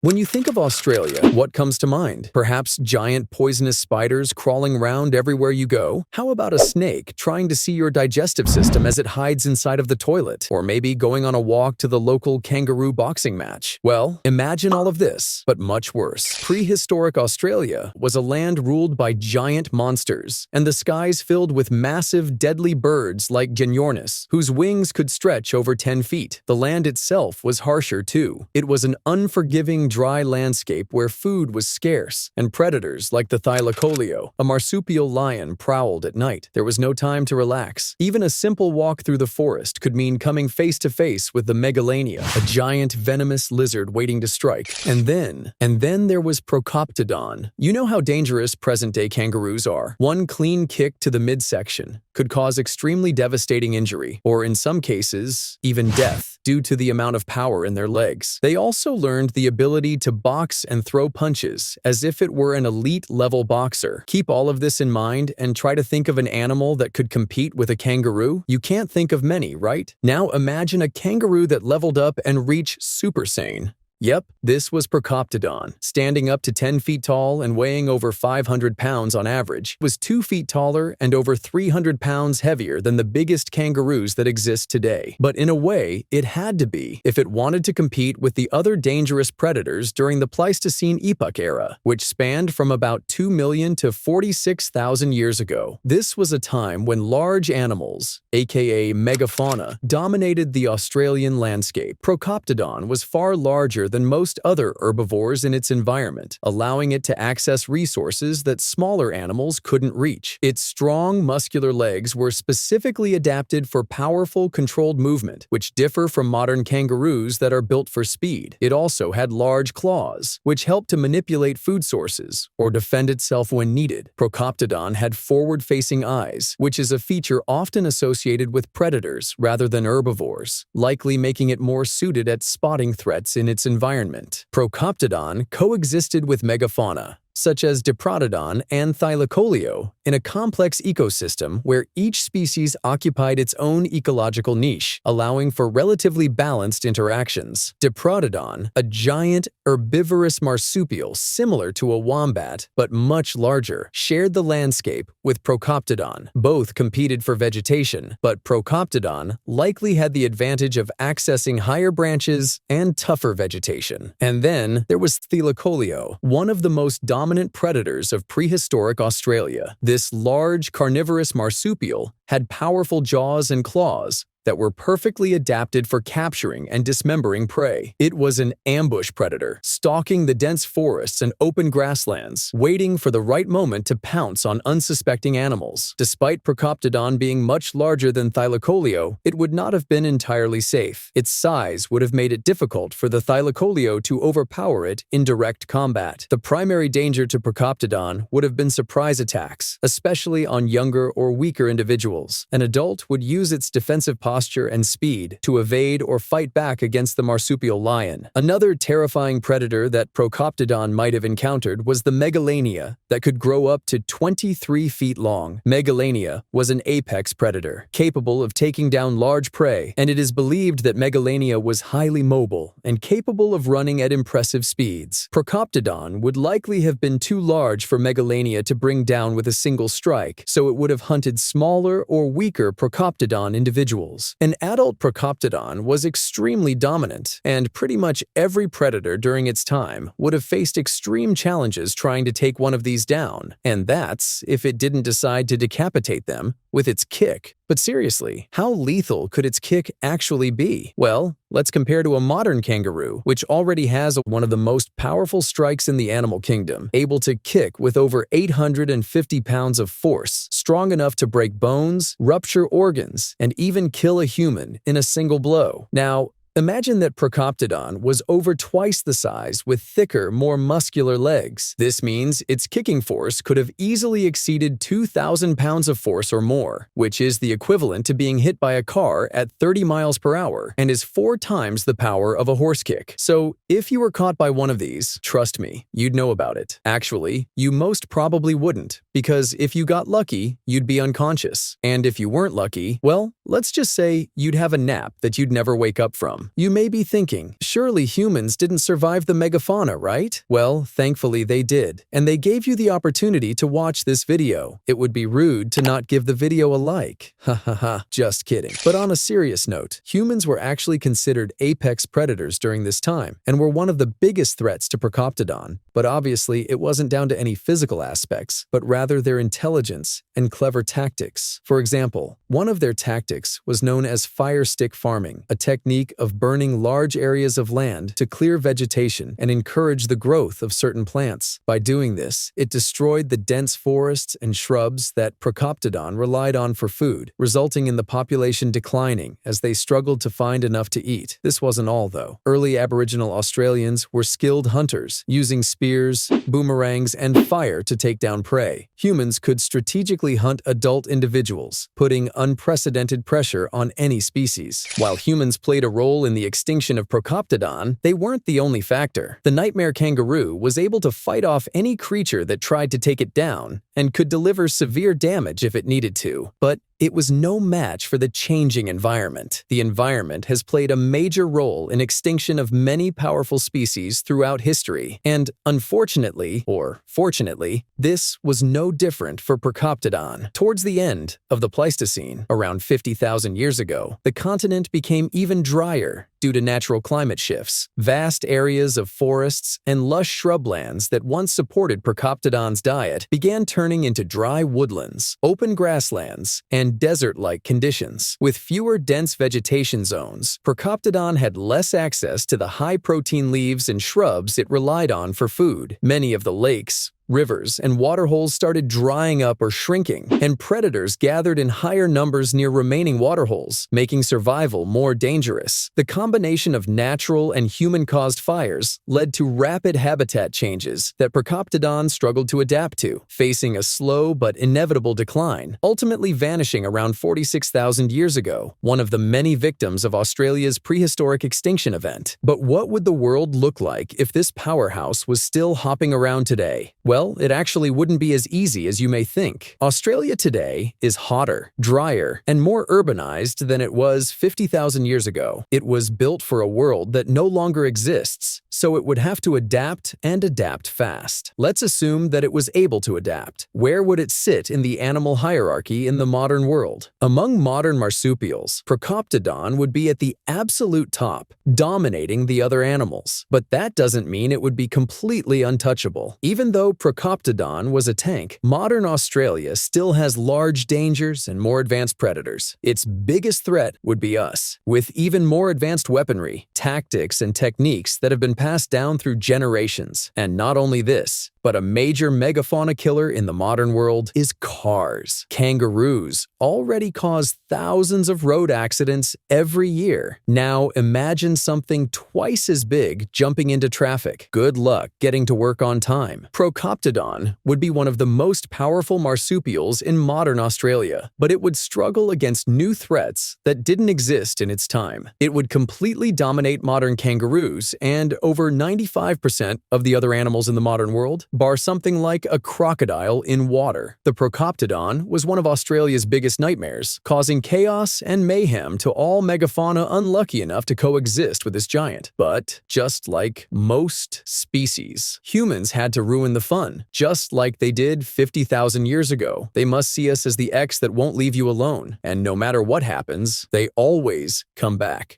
When you think of Australia, what comes to mind? Perhaps giant poisonous spiders crawling around everywhere you go? How about a snake trying to see your digestive system as it hides inside of the toilet? Or maybe going on a walk to the local kangaroo boxing match? Well, imagine all of this, but much worse. Prehistoric Australia was a land ruled by giant monsters, and the skies filled with massive, deadly birds like Genyornis, whose wings could stretch over 10 feet. The land itself was harsher too. It was an unforgiving dry landscape where food was scarce, and predators like the thylacoleo, a marsupial lion, prowled at night. There was no time to relax. Even a simple walk through the forest could mean coming face to face with the megalania, a giant venomous lizard waiting to strike. And then there was Procoptodon. You know how dangerous present-day kangaroos are. One clean kick to the midsection could cause extremely devastating injury, or in some cases, even death, due to the amount of power in their legs. They also learned the ability to box and throw punches as if it were an elite-level boxer. Keep all of this in mind and try to think of an animal that could compete with a kangaroo. You can't think of many, right? Now imagine a kangaroo that leveled up and reached Super Saiyan. Yep, this was Procoptodon. Standing up to 10 feet tall and weighing over 500 pounds on average, was 2 feet taller and over 300 pounds heavier than the biggest kangaroos that exist today. But in a way, it had to be if it wanted to compete with the other dangerous predators during the Pleistocene Epoch era, which spanned from about 2 million to 46,000 years ago. This was a time when large animals, aka megafauna, dominated the Australian landscape. Procoptodon was far larger than most other herbivores in its environment, allowing it to access resources that smaller animals couldn't reach. Its strong, muscular legs were specifically adapted for powerful, controlled movement, which differ from modern kangaroos that are built for speed. It also had large claws, which helped to manipulate food sources or defend itself when needed. Procoptodon had forward-facing eyes, which is a feature often associated with predators rather than herbivores, likely making it more suited at spotting threats in its environment. Procoptodon coexisted with megafauna, such as Diprotodon and Thylacoleo, in a complex ecosystem where each species occupied its own ecological niche, allowing for relatively balanced interactions. Diprotodon, a giant herbivorous marsupial similar to a wombat but much larger, shared the landscape with Procoptodon. Both competed for vegetation, but Procoptodon likely had the advantage of accessing higher branches and tougher vegetation. And then there was Thylacoleo, one of the most dominant predators of prehistoric Australia. This large carnivorous marsupial had powerful jaws and claws that were perfectly adapted for capturing and dismembering prey. It was an ambush predator, stalking the dense forests and open grasslands, waiting for the right moment to pounce on unsuspecting animals. Despite Procoptodon being much larger than Thylacoleo, it would not have been entirely safe. Its size would have made it difficult for the Thylacoleo to overpower it in direct combat. The primary danger to Procoptodon would have been surprise attacks, especially on younger or weaker individuals. An adult would use its defensive posture and speed to evade or fight back against the marsupial lion. Another terrifying predator that Procoptodon might have encountered was the megalania, that could grow up to 23 feet long. Megalania was an apex predator, capable of taking down large prey, and it is believed that Megalania was highly mobile and capable of running at impressive speeds. Procoptodon would likely have been too large for Megalania to bring down with a single strike, so it would have hunted smaller or weaker Procoptodon individuals. An adult Procoptodon was extremely dominant, and pretty much every predator during its time would have faced extreme challenges trying to take one of these down, and that's if it didn't decide to decapitate them with its kick. But seriously, how lethal could its kick actually be? Well, let's compare to a modern kangaroo, which already has one of the most powerful strikes in the animal kingdom, able to kick with over 850 pounds of force, strong enough to break bones, rupture organs, and even kill a human in a single blow. Now, imagine that Procoptodon was over twice the size with thicker, more muscular legs. This means its kicking force could have easily exceeded 2,000 pounds of force or more, which is the equivalent to being hit by a car at 30 miles per hour and is 4 times the power of a horse kick. So, if you were caught by one of these, trust me, you'd know about it. Actually, you most probably wouldn't, because if you got lucky, you'd be unconscious. And if you weren't lucky, well, let's just say you'd have a nap that you'd never wake up from. from. You may be thinking, surely humans didn't survive the megafauna, right? Well, thankfully they did, and they gave you the opportunity to watch this video. It would be rude to not give the video a like. Ha ha ha, just kidding. But on a serious note, humans were actually considered apex predators during this time, and were one of the biggest threats to Procoptodon. But obviously, it wasn't down to any physical aspects, but rather their intelligence and clever tactics. For example, one of their tactics was known as fire stick farming, a technique of burning large areas of land to clear vegetation and encourage the growth of certain plants. By doing this, it destroyed the dense forests and shrubs that Procoptodon relied on for food, resulting in the population declining as they struggled to find enough to eat. This wasn't all, though. Early Aboriginal Australians were skilled hunters, using spears, boomerangs, and fire to take down prey. Humans could strategically hunt adult individuals, putting unprecedented pressure on any species. While humans played a role in the extinction of Procoptodon, they weren't the only factor. The nightmare kangaroo was able to fight off any creature that tried to take it down, and could deliver severe damage if it needed to. But it was no match for the changing environment. The environment has played a major role in extinction of many powerful species throughout history, and unfortunately, or fortunately, this was no different for Procoptodon. Towards the end of the Pleistocene, around 50,000 years ago, the continent became even drier due to natural climate shifts. Vast areas of forests and lush shrublands that once supported Procoptodon's diet began turning into dry woodlands, open grasslands, and desert-like conditions. With fewer dense vegetation zones, Procoptodon had less access to the high-protein leaves and shrubs it relied on for food. Many of the lakes, rivers, and waterholes started drying up or shrinking, and predators gathered in higher numbers near remaining waterholes, making survival more dangerous. The combination of natural and human-caused fires led to rapid habitat changes that Procoptodon struggled to adapt to, facing a slow but inevitable decline, ultimately vanishing around 46,000 years ago, one of the many victims of Australia's prehistoric extinction event. But what would the world look like if this powerhouse was still hopping around today? Well, it actually wouldn't be as easy as you may think. Australia today is hotter, drier, and more urbanized than it was 50,000 years ago. It was built for a world that no longer exists, so it would have to adapt and adapt fast. Let's assume that it was able to adapt. Where would it sit in the animal hierarchy in the modern world? Among modern marsupials, Procoptodon would be at the absolute top, dominating the other animals. But that doesn't mean it would be completely untouchable. Even though Procoptodon was a tank, modern Australia still has large dangers and more advanced predators. Its biggest threat would be us, with even more advanced weaponry, tactics, and techniques that have been passed down through generations. And not only this, but a major megafauna killer in the modern world is cars. Kangaroos already cause thousands of road accidents every year. Now imagine something twice as big jumping into traffic. Good luck getting to work on time. Procoptodon would be one of the most powerful marsupials in modern Australia, but it would struggle against new threats that didn't exist in its time. It would completely dominate modern kangaroos and over 95% of the other animals in the modern world, bar something like a crocodile in water. The Procoptodon was one of Australia's biggest nightmares, causing chaos and mayhem to all megafauna unlucky enough to coexist with this giant. But just like most species, humans had to ruin the fun, just like they did 50,000 years ago. They must see us as the ex that won't leave you alone, and no matter what happens, they always come back.